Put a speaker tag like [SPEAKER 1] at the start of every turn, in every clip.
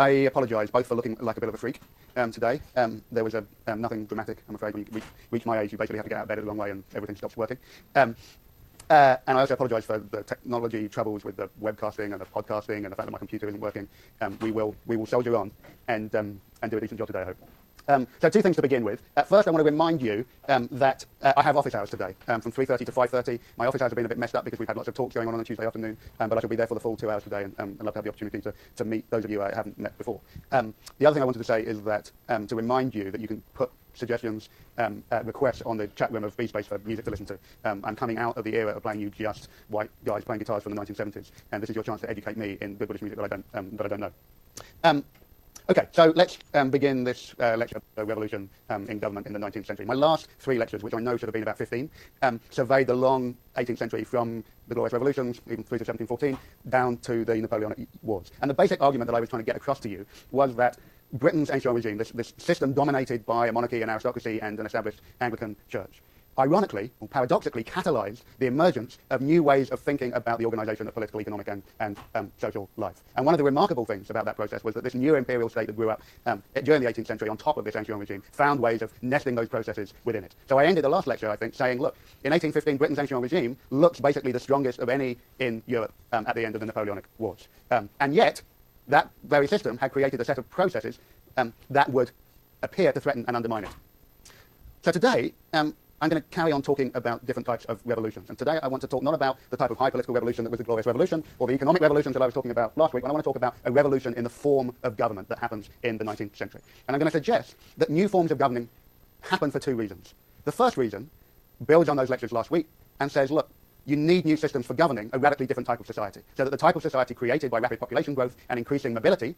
[SPEAKER 1] I apologise both for looking like a bit of a freak today. There was nothing dramatic, I'm afraid. When you reach my age, you basically have to get out of bed the wrong way and everything stops working. And I also apologise for the technology troubles with the webcasting and the podcasting and the fact that my computer isn't working. We will soldier on and do a decent job today, I hope. So two things to begin with. First, I want to remind you that I have office hours today from 3:30 to 5:30. My office hours have been a bit messed up because we've had lots of talks going on a Tuesday afternoon, but I shall be there for the full 2 hours today, and I'd love to have the opportunity to meet those of you I haven't met before. The other thing I wanted to say is that to remind you that you can put suggestions, requests on the chat room of BSpace for music to listen to. I'm coming out of the era of playing you just white guys playing guitars from the 1970s, and this is your chance to educate me in good British music that I don't know. Okay, so let's begin this lecture on revolution in government in the 19th century. My last 3 lectures, which I know should have been about 15, surveyed the long 18th century from the Glorious Revolutions, even through to 1714, down to the Napoleonic Wars. And the basic argument that I was trying to get across to you was that Britain's ancient regime, this system dominated by a monarchy, an aristocracy, and an established Anglican church, ironically, or paradoxically, catalysed the emergence of new ways of thinking about the organisation of political, economic, and social life. And one of the remarkable things about that process was that this new imperial state that grew up during the 18th century on top of this ancient regime found ways of nesting those processes within it. So I ended the last lecture, I think, saying, look, in 1815, Britain's ancient regime looks basically the strongest of any in Europe at the end of the Napoleonic Wars. And yet, that very system had created a set of processes that would appear to threaten and undermine it. So today, I'm going to carry on talking about different types of revolutions. And today I want to talk not about the type of high political revolution that was the Glorious Revolution or the economic revolutions that I was talking about last week, but I want to talk about a revolution in the form of government that happens in the 19th century. And I'm going to suggest that new forms of governing happen for 2 reasons. The first reason builds on those lectures last week and says, look, you need new systems for governing a radically different type of society. So that the type of society created by rapid population growth and increasing mobility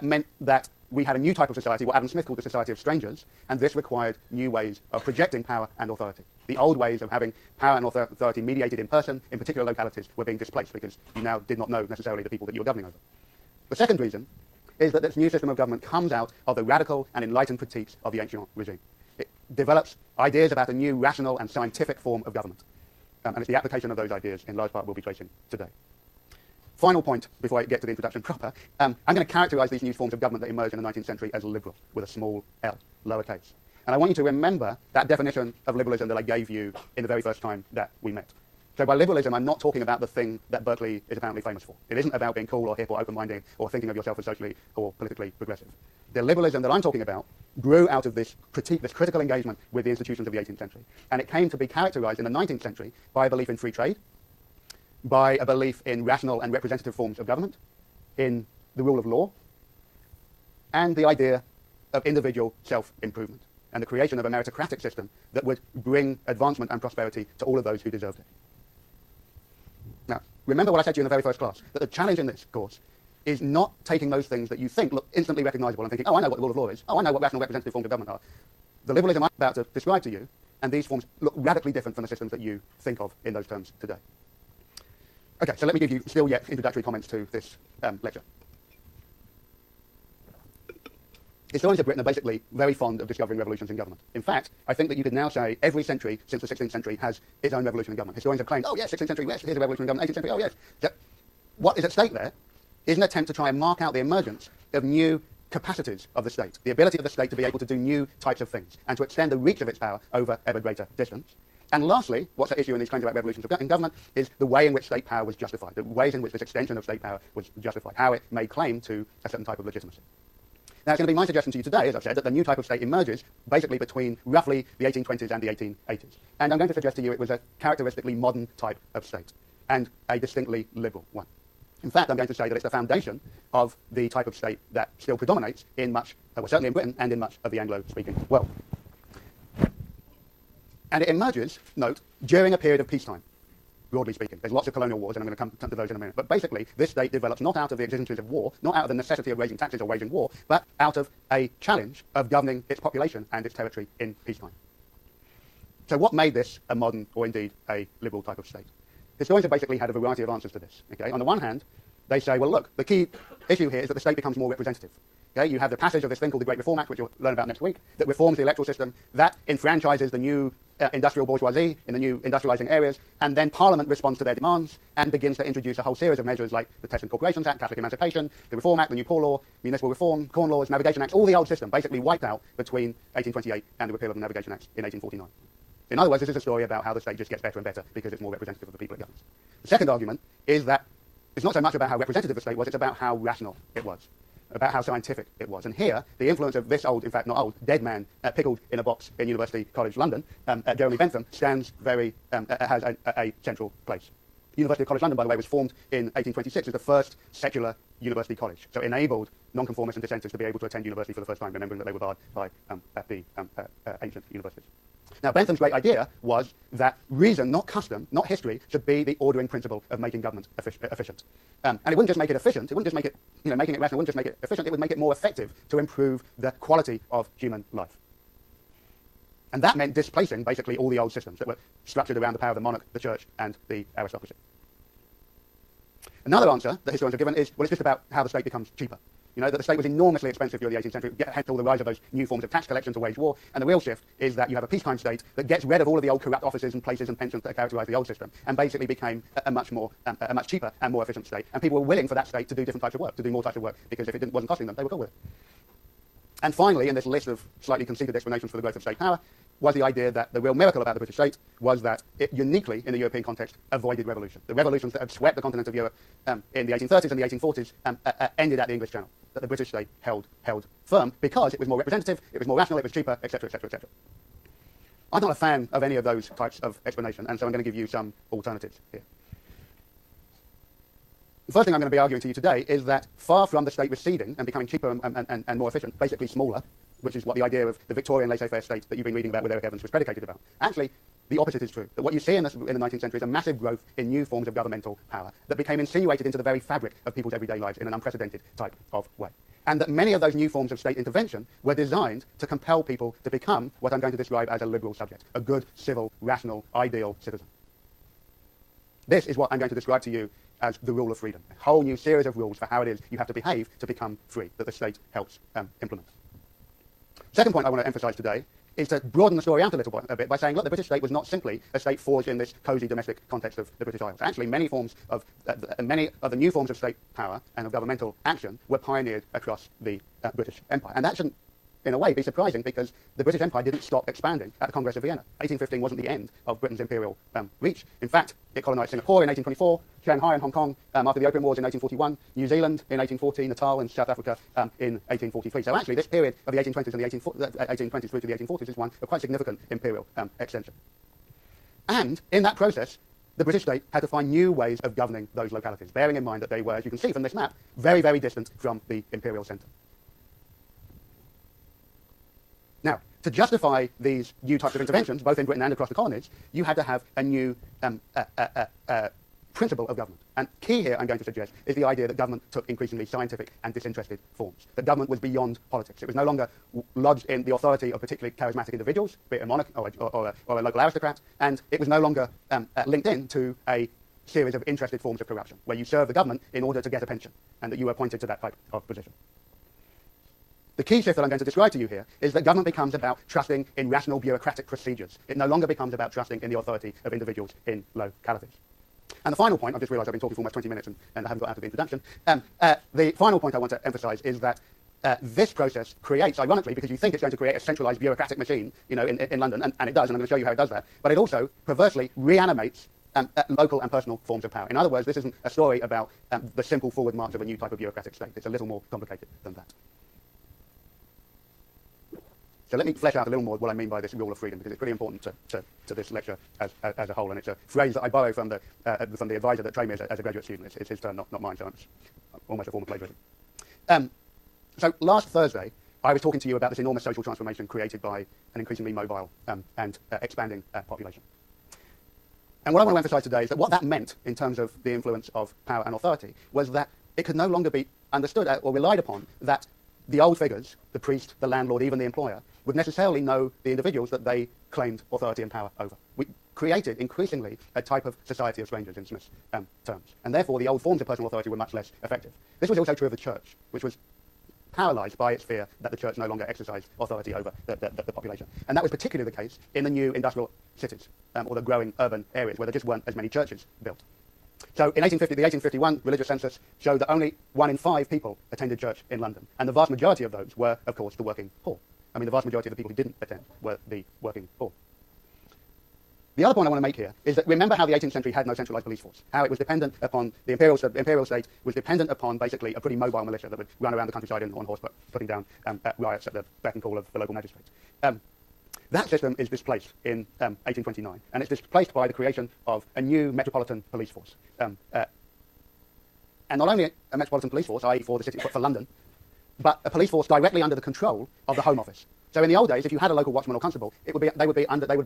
[SPEAKER 1] meant that we had a new type of society, what Adam Smith called the society of strangers, and this required new ways of projecting power and authority. The old ways of having power and authority mediated in person, in particular localities, were being displaced because you now did not know necessarily the people that you were governing over. The second reason is that this new system of government comes out of the radical and enlightened critiques of the ancient regime. It develops ideas about a new rational and scientific form of government, and it's the application of those ideas in large part we'll be tracing today. Final point before I get to the introduction proper, I'm going to characterise these new forms of government that emerged in the 19th century as liberal, with a small l, lowercase. And I want you to remember that definition of liberalism that I gave you in the very first time that we met. So by liberalism, I'm not talking about the thing that Berkeley is apparently famous for. It isn't about being cool or hip or open-minded or thinking of yourself as socially or politically progressive. The liberalism that I'm talking about grew out of this critique, this critical engagement with the institutions of the 18th century. And it came to be characterised in the 19th century by a belief in free trade, by a belief in rational and representative forms of government, in the rule of law, and the idea of individual self-improvement, and the creation of a meritocratic system that would bring advancement and prosperity to all of those who deserved it. Now, remember what I said to you in the very first class, that the challenge in this course is not taking those things that you think look instantly recognisable and thinking, oh, I know what the rule of law is, oh, I know what rational representative forms of government are. The liberalism I'm about to describe to you, and these forms look radically different from the systems that you think of in those terms today. Okay, so let me give you still yet introductory comments to this lecture. Historians of Britain are basically very fond of discovering revolutions in government. In fact, I think that you could now say every century since the 16th century has its own revolution in government. Historians have claimed, oh yes, 16th century, yes, here's a revolution in government, 18th century, oh yes. So what is at stake there is an attempt to try and mark out the emergence of new capacities of the state, the ability of the state to be able to do new types of things, and to extend the reach of its power over ever greater distance. And lastly, what's at issue in these claims about revolutions in government is the way in which state power was justified, the ways in which this extension of state power was justified, how it made claim to a certain type of legitimacy. Now, it's going to be my suggestion to you today, as I've said, that the new type of state emerges basically between roughly the 1820s and the 1880s. And I'm going to suggest to you it was a characteristically modern type of state, and a distinctly liberal one. In fact, I'm going to say that it's the foundation of the type of state that still predominates in much, well, certainly in Britain, and in much of the Anglo-speaking world. And it emerges, note, during a period of peacetime, broadly speaking. There's lots of colonial wars, and I'm going to come to those in a minute. But basically, this state develops not out of the exigencies of war, not out of the necessity of raising taxes or waging war, but out of a challenge of governing its population and its territory in peacetime. So what made this a modern, or indeed a liberal type of state? Historians have basically had a variety of answers to this. Okay? On the one hand, they say, well, look, the key issue here is that the state becomes more representative. Okay, you have the passage of this thing called the Great Reform Act, which you'll learn about next week, that reforms the electoral system, that enfranchises the new industrial bourgeoisie in the new industrializing areas, and then Parliament responds to their demands and begins to introduce a whole series of measures like the Test and Corporations Act, Catholic Emancipation, the Reform Act, the New Poor Law, Municipal Reform, Corn Laws, Navigation Acts, all the old system basically wiped out between 1828 and the repeal of the Navigation Acts in 1849. In other words, this is a story about how the state just gets better and better because it's more representative of the people it governs. The second argument is that it's not so much about how representative the state was, it's about how rational it was, about how scientific it was. And here, the influence of this old, in fact not old, dead man pickled in a box in University College London, Jeremy Bentham, stands has a central place. University College London, by the way, was formed in 1826 as the first secular university college. So it enabled nonconformists and dissenters to be able to attend university for the first time, remembering that they were barred by the ancient universities. Now, Bentham's great idea was that reason, not custom, not history, should be the ordering principle of making government efficient. And it wouldn't just make it efficient, it wouldn't just make it, making it rational wouldn't just make it efficient, it would make it more effective to improve the quality of human life. And that meant displacing basically all the old systems that were structured around the power of the monarch, the church, and the aristocracy. Another answer that historians have given is, well, it's just about how the state becomes cheaper. That the state was enormously expensive during the 18th century, hence all the rise of those new forms of tax collection to wage war. And the real shift is that you have a peacetime state that gets rid of all of the old corrupt offices and places and pensions that characterized the old system, and basically became a much cheaper and more efficient state. And people were willing for that state to do different types of work, to do more types of work, because if it wasn't costing them, they would go with it. And finally, in this list of slightly conceited explanations for the growth of state power, was the idea that the real miracle about the British state was that it uniquely, in the European context, avoided revolution. The revolutions that had swept the continent of Europe in the 1830s and the 1840s ended at the English Channel, that the British state held firm because it was more representative, it was more rational, it was cheaper, etc., etc., etc. I'm not a fan of any of those types of explanation, and so I'm going to give you some alternatives here. The first thing I'm going to be arguing to you today is that far from the state receding and becoming cheaper and more efficient, basically smaller, which is what the idea of the Victorian laissez-faire state that you've been reading about with Eric Evans was predicated about. Actually, the opposite is true. That what you see in the 19th century is a massive growth in new forms of governmental power that became insinuated into the very fabric of people's everyday lives in an unprecedented type of way. And that many of those new forms of state intervention were designed to compel people to become what I'm going to describe as a liberal subject, a good, civil, rational, ideal citizen. This is what I'm going to describe to you as the rule of freedom, a whole new series of rules for how it is you have to behave to become free, that the state helps implement. Second point I want to emphasize today is to broaden the story out a bit by saying, look, the British state was not simply a state forged in this cosy domestic context of the British Isles. Actually, many of the new forms of state power and of governmental action were pioneered across the British Empire. And that shouldn't, in a way, be surprising because the British Empire didn't stop expanding at the Congress of Vienna. 1815 wasn't the end of Britain's imperial reach. In fact, it colonized Singapore in 1824, Shanghai and Hong Kong after the Opium Wars in 1841, New Zealand in 1840, Natal and South Africa in 1843. So actually, this period of the 1820s and the 1820s through to the 1840s is one of quite significant imperial extension. And in that process, the British state had to find new ways of governing those localities, bearing in mind that they were, as you can see from this map, very, very distant from the imperial center. Now, to justify these new types of interventions, both in Britain and across the colonies, you had to have a new principle of government. And key here, I'm going to suggest, is the idea that government took increasingly scientific and disinterested forms. That government was beyond politics. It was no longer lodged in the authority of particularly charismatic individuals, be it a monarch or a local aristocrat, and it was no longer linked in to a series of interested forms of corruption, where you serve the government in order to get a pension, and that you were appointed to that type of position. The key shift that I'm going to describe to you here is that government becomes about trusting in rational bureaucratic procedures. It no longer becomes about trusting in the authority of individuals in localities. And the final point, I've just realized I've been talking for almost 20 minutes and I haven't got out of the introduction. The final point I want to emphasize is that this process creates, ironically, because you think it's going to create a centralized bureaucratic machine, in London, and it does, and I'm going to show you how it does that, but it also perversely reanimates local and personal forms of power. In other words, this isn't a story about the simple forward march of a new type of bureaucratic state. It's a little more complicated than that. So let me flesh out a little more what I mean by this rule of freedom, because it's pretty important to this lecture as a whole, and it's a phrase that I borrow from the advisor that trained me as a graduate student. It's his term, not mine, so it's almost a form of plagiarism. So last Thursday, I was talking to you about this enormous social transformation created by an increasingly mobile and expanding population. And what I want to emphasize today is that what that meant in terms of the influence of power and authority was that it could no longer be understood or relied upon that the old figures, the priest, the landlord, even the employer, would necessarily know the individuals that they claimed authority and power over. We created increasingly a type of society of strangers in Smith's terms, and therefore the old forms of personal authority were much less effective. This was also true of the church, which was paralysed by its fear that the church no longer exercised authority over the population. And that was particularly the case in the new industrial cities, or the growing urban areas where there just weren't as many churches built. So in 1850, the 1851 religious census showed that only 1 in 5 people attended church in London. And the vast majority of those were, of course, the working poor. I mean, the vast majority of the people who didn't attend were the working poor. The other point I want to make here is that remember how the 18th century had no centralised police force, how it was dependent upon the imperial state was dependent upon basically a pretty mobile militia that would run around the countryside on horseback, putting down riots at the beck and call of the local magistrates. That system is displaced in 1829, and it's displaced by the creation of a new metropolitan police force. And not only a metropolitan police force, i.e. for the city, for London, but a police force directly under the control of the Home Office. So in the old days, if you had a local watchman or constable, they would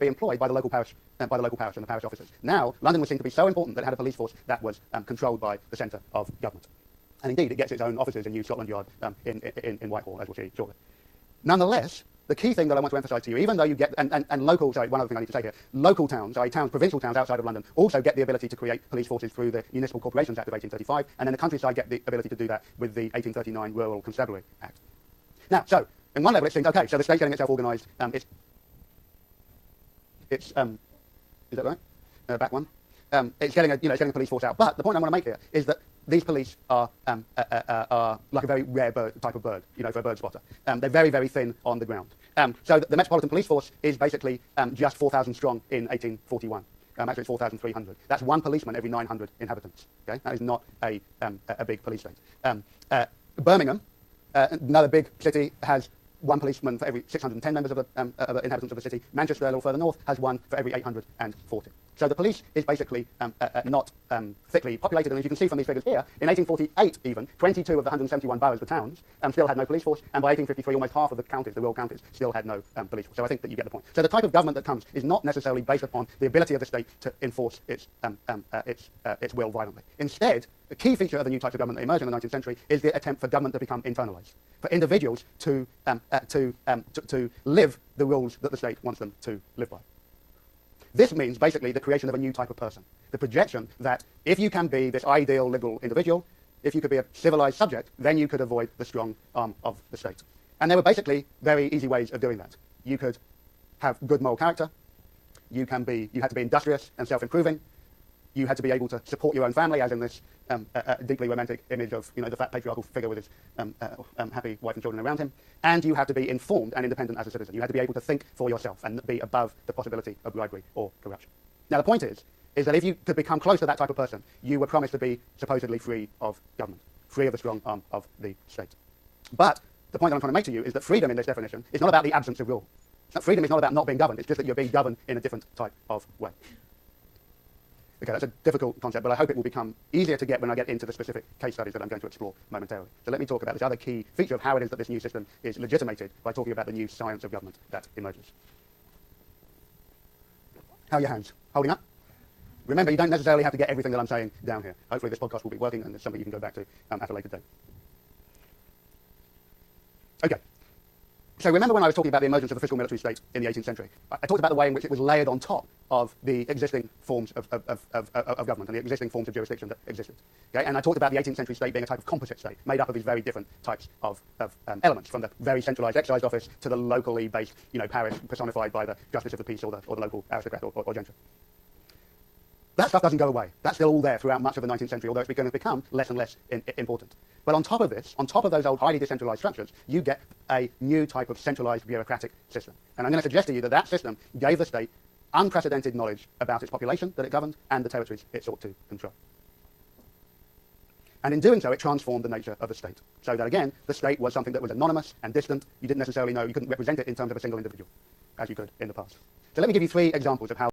[SPEAKER 1] be employed by the local parish and the parish officers. Now, London was seen to be so important that it had a police force that was controlled by the centre of government. And indeed, it gets its own offices in New Scotland Yard in Whitehall, as we'll see shortly. Nonetheless, the key thing that I want to emphasise to you, even though you get, and local, sorry, one other thing I need to say here, local towns, i.e. towns, provincial towns outside of London, also get the ability to create police forces through the Municipal Corporations Act of 1835, and then the countryside get the ability to do that with the 1839 Rural Constabulary Act. Now, so, in one level it seems, okay, so the state's getting itself organised, is that right? Back one. It's getting a police force out. But the point I want to make here is that these police are like a very rare type of bird, for a bird spotter. They're very, very thin on the ground. So the Metropolitan Police Force is basically just 4,000 strong in 1841. Actually, it's 4,300. That's one policeman every 900 inhabitants. Okay? That is not a big police state. Birmingham, another big city, has one policeman for every 610 members of the inhabitants of the city. Manchester, a little further north, has one for every 840. So the police is basically not thickly populated, and as you can see from these figures here, in 1848 even, 22 of the 171 boroughs, the towns, still had no police force, and by 1853 almost half of the counties, the rural counties, still had no police force. So I think that you get the point. So the type of government that comes is not necessarily based upon the ability of the state to enforce its will violently. Instead, the key feature of the new types of government that emerged in the 19th century is the attempt for government to become internalized, for individuals to live the rules that the state wants them to live by. This means basically the creation of a new type of person, the projection that if you can be this ideal liberal individual, if you could be a civilized subject, then you could avoid the strong arm of the state. And there were basically very easy ways of doing that. You could have good moral character, you had to be industrious and self-improving, you had to be able to support your own family, as in this deeply romantic image of the fat patriarchal figure with his happy wife and children around him. And you had to be informed and independent as a citizen. You had to be able to think for yourself and be above the possibility of bribery or corruption. Now the point is that if you could become close to that type of person, you were promised to be supposedly free of government, free of the strong arm of the state. But the point that I'm trying to make to you is that freedom in this definition is not about the absence of rule. Freedom is not about not being governed, it's just that you're being governed in a different type of way. Okay, that's a difficult concept, but I hope it will become easier to get when I get into the specific case studies that I'm going to explore momentarily. So let me talk about this other key feature of how it is that this new system is legitimated by talking about the new science of government that emerges. How are your hands? Holding up? Remember, you don't necessarily have to get everything that I'm saying down here. Hopefully this podcast will be working and it's something you can go back to at a later date. Okay. So remember when I was talking about the emergence of the fiscal military state in the 18th century? I talked about the way in which it was layered on top of the existing forms of government and the existing forms of jurisdiction that existed. Okay? And I talked about the 18th century state being a type of composite state made up of these very different types of elements, from the very centralised excise office to the locally based parish personified by the justice of the peace or the local aristocrat or gentry. That stuff doesn't go away. That's still all there throughout much of the 19th century, although it's going to become less and less important. But on top of this, on top of those old highly decentralized structures, you get a new type of centralized bureaucratic system. And I'm going to suggest to you that that system gave the state unprecedented knowledge about its population that it governed and the territories it sought to control. And in doing so, it transformed the nature of the state. So that, again, the state was something that was anonymous and distant. You didn't necessarily know, you couldn't represent it in terms of a single individual, as you could in the past. So let me give you 3 examples of how